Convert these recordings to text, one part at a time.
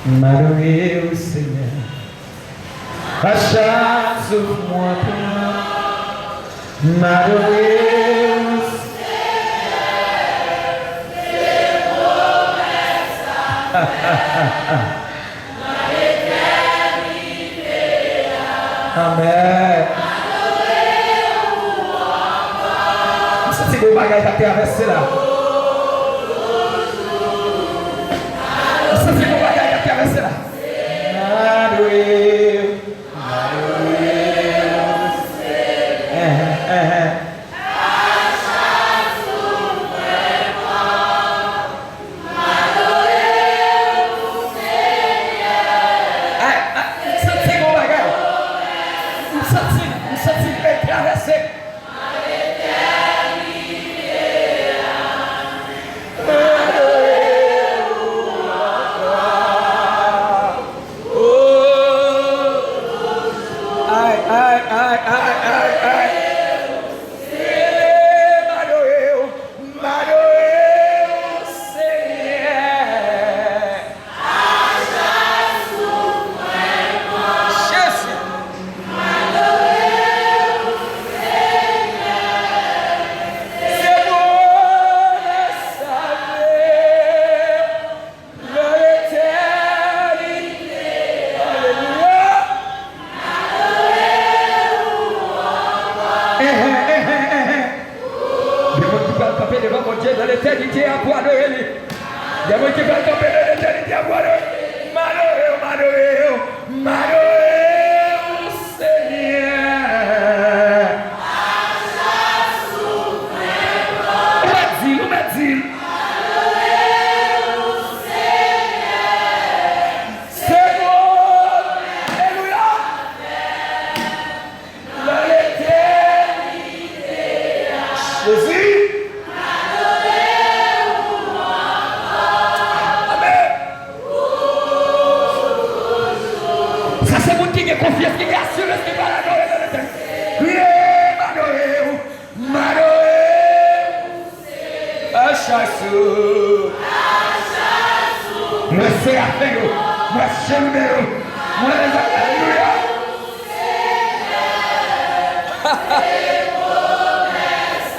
M'adorer au Seigneur. À chaque souffle, moi pour moi. M'adorer au Amen. C'est des bagages qui ont traversé là. C'est des bagages qui ont traversé là.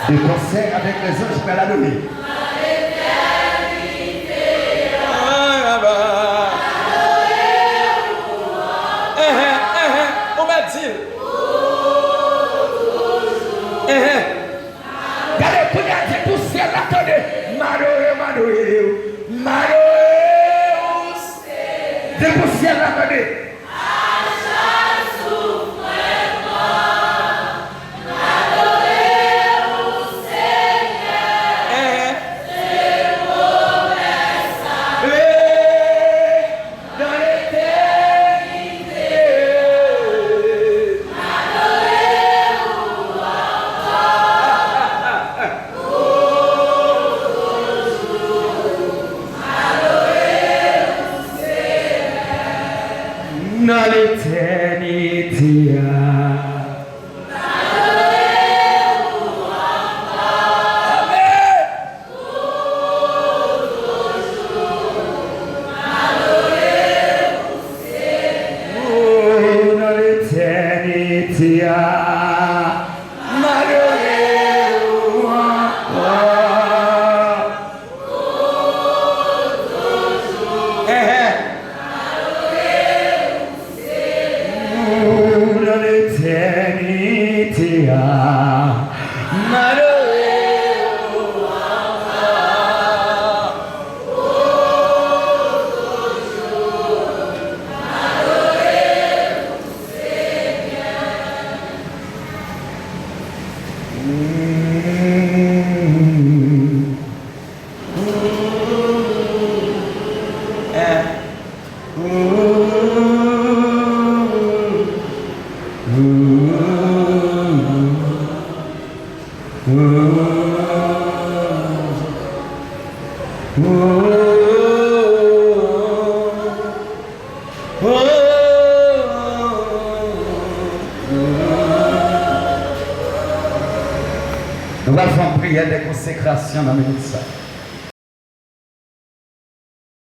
Des concerts avec les anges pour la donner. On m'a dit. Regardez, pour y aller tout ciel, attendez. Madoé. Des poussières, attendez. Dans l'éternité. Nous allons faire une prière de consécration dans le minute ça.